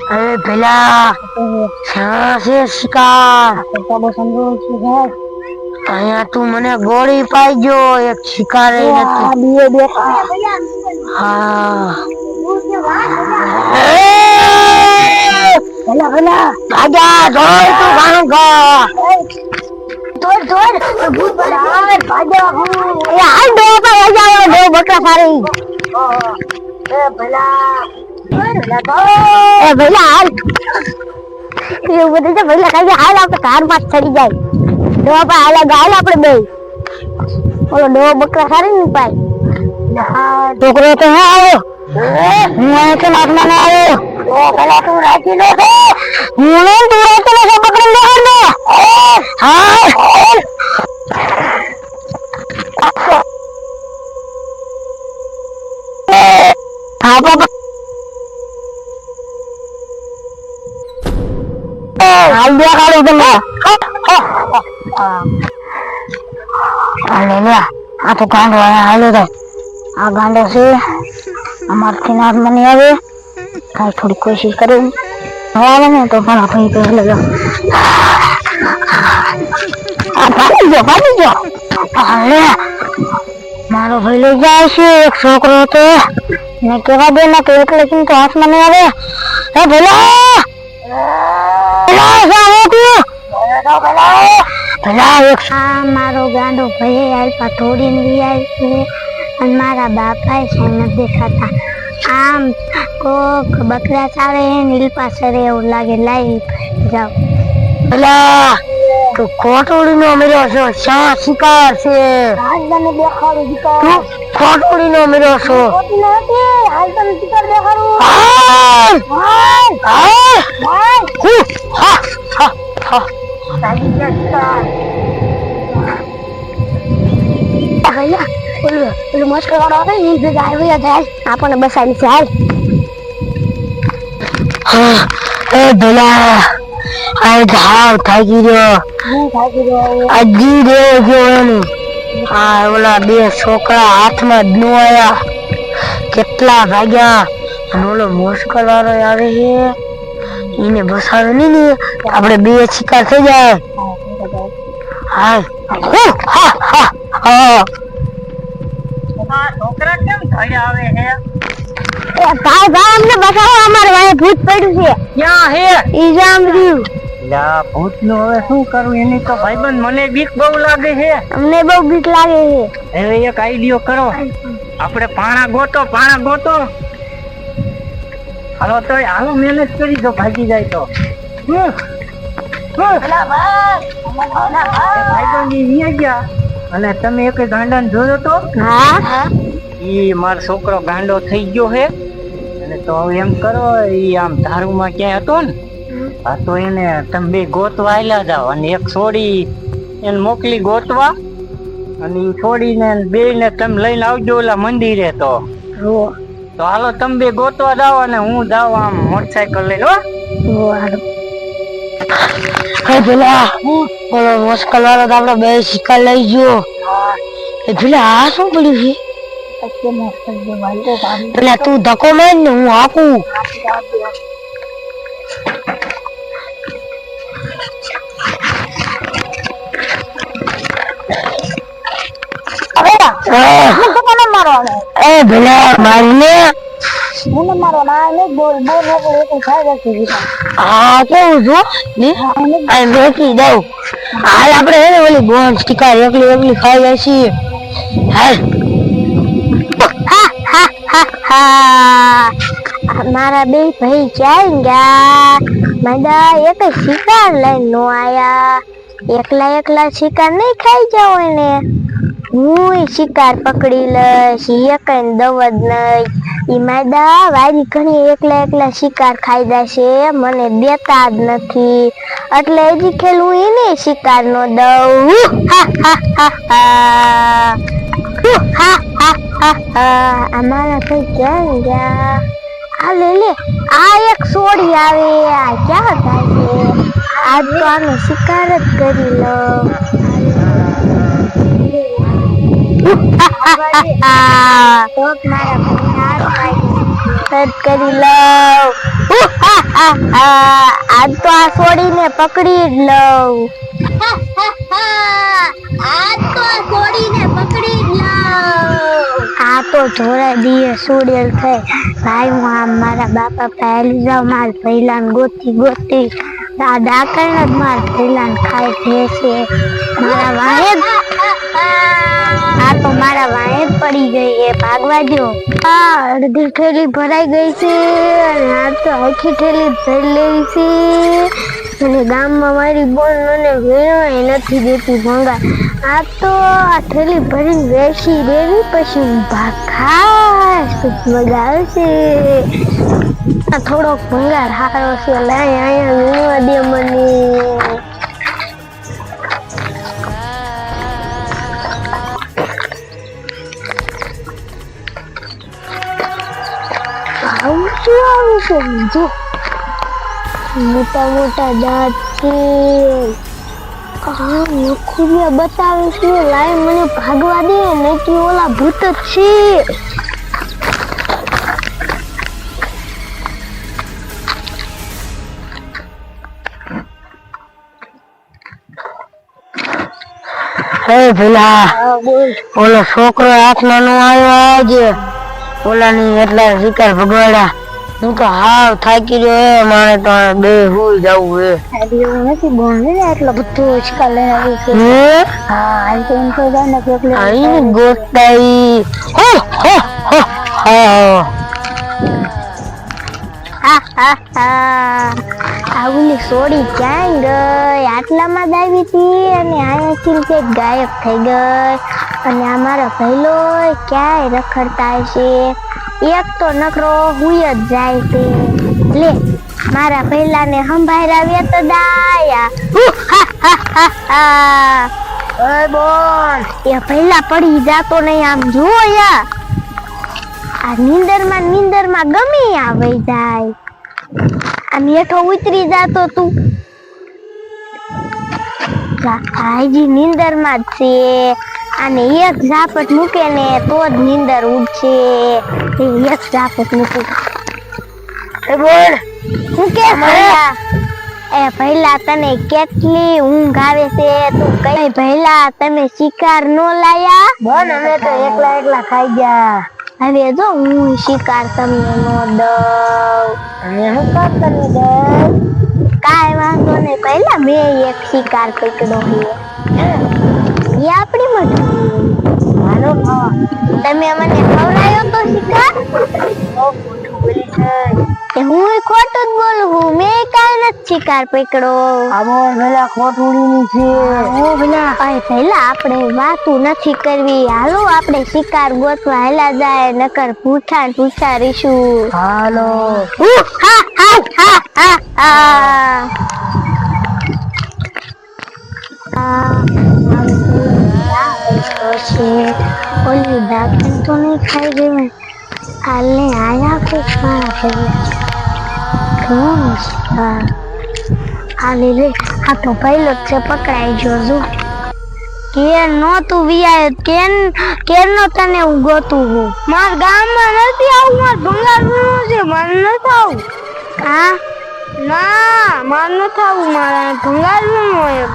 अरे भला कहाँ से शिकार અહીંયા તું મને ગોળી પાઈ ગયો એક શિકાર નથી હા ભલા ભલા ભાજા દોડ તું ભાગા દોડ દોડ ભૂત બડા ભાજા એ હાલ દો પર જાવ દો બકરા સારી એ ભલા એ ભલા હાલ એ બધે જે ભલા કાઈ હાલ આપણે કાર પાસ ચડી જાય દો પર હાલ ગાલ આપણે બે ઓલો દો બકરા સારી ની પાઈ ના છોકરો તો હા આવ્યો હું આ તો લાગના ના આવ્યો ઓ ભલા તું રાખી લો હું તું રાખી લો બકરા લે હા હા બાબા હાલ દે કાઢો તમે હાલે લે આ તો ગાંડો હાલો તો આ ગાંડો છે અમારથી નાથ મને આવે કાઈ થોડી કોશિશ કરું આવે ને તો મારા ભાઈ પહેલે જો આ ભાગી જો હાલે મારો ભાઈ લઈ જાય છે એક છોકરો તો ને કેવા દે ના કે એટલે કેમ તો હાથમાં નહીં આવે એ ભલા ભલા એક મારો ગાંડો ભાઈ આલ્પા તોડીને લઈ છે અને મારા બાપા છે નથી દેખાતા આમ કોક બકરા ચારે નીલપા સરે એવું લાગે લાઈ જાવ ભલા તો કોટોડી નો મેરો છો શા શિકાર છે આજ તને દેખાડો શિકાર તું કોટોડી નો મેરો છો કોટી નથી આજ તને શિકાર દેખાડું હાલ હા હા હા તાજી શિકાર ભૈયા ઓલું મસ્કર વાળો આવે ને ભેગા આવ્યા જાય આપણને બસાવી છે હાલ હા એ ભલા આ ઘાવ થાકી રહ્યો અજી રહ્યો જો એનું આ ઓલા બે છોકરા હાથમાં ડુઆયા કેટલા ભાગ્યા અને ઓલો મુશ્કેલ વાળો આવે છે એને બસાવે નહીં ને આપણે બે શિકાર થઈ જાય હા હા હા હા છોકરા કેમ ઘરે આવે હે એ ભાઈ ભાઈ અમને બસાવો અમારે વાહે ભૂત પડ્યું છે ક્યાં હે ઈ જામ રહ્યું લા ભૂત નું હવે શું કરવું એની તો ભાઈબંધ મને બીક બહુ લાગે છે અમને બહુ બીક લાગે છે હવે એક આઈડિયો કરો આપણે પાણા ગોતો હાલો તો હાલો મહેનત કરી દો ભાગી જાય તો ભાઈબંધ ગયા અને તમે એક ગાંડાને જોયો તો હા ઈ મારો છોકરો ગાંડો થઈ ગયો હે અને તો હવે એમ કરો ઈ આમ ધારુમાં ક્યાંય હતો ને હા તો એને તમે બે ગોતવા આયલા જાવ અને એક છોડી એને મોકલી ગોતવા અને ઈ છોડીને બે ને તમે લઈને આવજો ઓલા મંદિરે તો હાલો તમે બે ગોતવા જાવ અને હું જાવ આમ મોટરસાયકલ લઈને હે પેલા બોલો મુશ્કેલ વાળો તો આપણે બે શિકાર લઈ ગયો એ પેલા આ શું પડ્યું છે પેલા તું ધક્કો માર ને હું આપું એ ભલા મારને મને મારો ના ને બોલ એક ખાઈ રાખી હા કેવું છો ને આ રોકી દઉં હાલ આપણે હે ને ઓલી બોન સ્ટીકર એકલી ખાઈ જાય છીએ હાલ મારા બે ભાઈ ક્યાં ગયા મારા એક શિકાર લઈને નો આયા એકલા શિકાર નહીં ખાઈ જાવ એને હું શિકાર પકડી લઈશ એક દવદ નહીં ઈ માદા વારી ઘણી એકલા શિકાર ખાઈ જશે મને દેતા જ નથી એટલે હજી ખેલ હું એને શિકાર નો દઉં અમારા ભાઈ ક્યાં ગયા આ લે આ એક સોડી આવે આ ક્યાં થાય છે આજ તો આનો શિકાર જ કરી લો તો મારા ભાઈ સત કરી લઉં આજ તો આ છોડીને પકડી જ લઉં આ તો થોડા દિવસ છોડેલ થઈ ભાઈ હું આમ મારા બાપા પહેલી જાઉં માર પહેલાને ગોતી આ ડાકણ જ માર પહેલાને ખાઈ છે મારા વાહે આ તો મારા વાહે જ પડી ગઈ એ ભાગવા દો અડધી થેલી ભરાઈ ગઈ છે અને આ તો આખી થેલી ભરી લેવી છે અને ગામમાં મારી બોન મને વેણવાય નથી દેતી ભંગાર આ તો આ થેલી ભરીને બેસી દેવી પછી હું ભાખાશ મજા આવશે થોડોક ભંગાર હારો છે લાય અહીંયા વેણવા દે મને મોટા મોટા દાંત છે નખુરિયા બતાવે છે લાય મને ભાગવા દે નકી ઓલા ભૂત જ છે હે ભલા ઓલો છોકરો હાથમાં નો આવ્યો આજે ઓલાની એટલા શિકાર ભગવાડા હું તો હાવ થાકી રહ્યો મારે તો બે હુઈ જવું એવું નથી બોને એટલો બધો ઉચકા લઈ આવી છે હા આ તો એમ કહી દે ને કે આઈ ગોતાઈ હો હો હો આવલી સોડી ક્યાં ગઈ આટલામાં જ આવી હતી અને અહીંયાથી કે ગાયબ થઈ ગઈ અને આ મારો પહેલો ક્યાંય રખડતા છે એક તો નકરો હુઈ જ જાય છે લે મારા પહેલાને સંભાળ્યા તો દાયા એ બોલ એ પહેલા પડી જાતો નહીં આમ જુઓ યા આ નીંદરમાં ગમી આવી જાય આમ હેઠો ઉતરી જાતો તું હાજી નીંદરમાં જ છે અને એક ઝાપટ મૂકે ને તો જ નીંદર ઉડશે એક ઝાપટ મૂકે એ બોલ હું કે એ પહેલા તને કેટલી ઊંઘ આવે છે તું કઈ પહેલા તમે શિકાર નો લાયા બોલ અમે તો એકલા ખાઈ ગયા હવે જો હું શિકાર તમને નો દઉં અને હું કામ કરી દે કાંઈ વાંધો નહીં પહેલા મેં એક શિકાર પકડ્યો છે એ આપણી મરજી મારો તમે મને ખવડાયો તો શિકાર હું ખોટું જ બોલું મેં કાંઈ નથી શિકાર પકડ્યો આવો પેલા ખોટુડીની છે ઓ પેલા પહેલા આપણે વાતું નથી કરવી હાલો આપણે શિકાર ગોતવા હેલા જાય નકર પૂછા રીશું હાલો ઓલી દાખલ તો નહીં ખાઈ ગઈ હાલને આયા કોઈ મારા હાલી લે આ તો પહેલો જ છે પકડાઈ જો કે નો તું વિયાય કેર નો તને હું ગોતું હું માર ગામમાં નથી આવું માર ભંગારનું છે માર ન થાવ હા ના માર ન થાવ મારા ભંગારનું હોય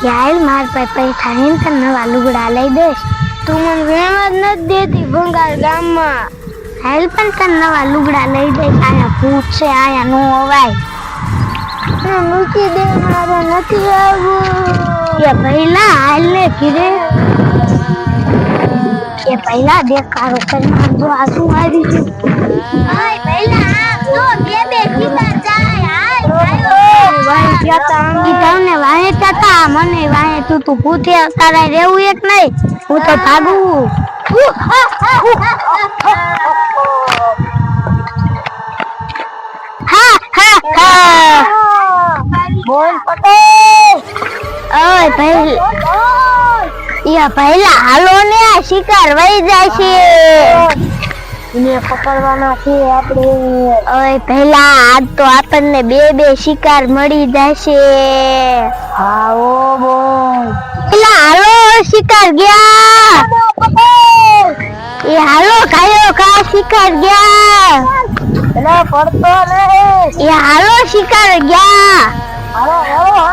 યાર માર પાસે પૈસા હે તને નવા લુગડા લઈ દેશ તું મને વેણવા જ નથી દેતી ભંગાર ગામમાં હાલ પણ તને નવા લુગડા લઈ દઈશ આયા ભૂત છે આયા નો અવાય મૂકી દે મારે નથી આવવું એ પહેલા હાલ ને કીધે એ પહેલા દેખાડો કરી જો આ શું આવી છે પહેલા જો બે શિકાર જાય વાહે જાતા અંગી તમને વાહે જાતા મને વાહે તું પૂછે તારે રહેવું એક નહીં હું તો ભાગું બોલ પટેલ ઓય ભાઈ યા પહેલા હાલો ને આ શિકાર વહી જાય છે એને પકડવાના છે આપણે ઓય પહેલા આજ તો આપણને બે શિકાર મળી જશે હા ઓ બોલ પેલા હાલો શિકાર ગયા એ હાલો ખાયો ખા શિકાર ગયા એટલે પડતો નહીં. એ હાલો શિકાર ગયા. હાલો હાલો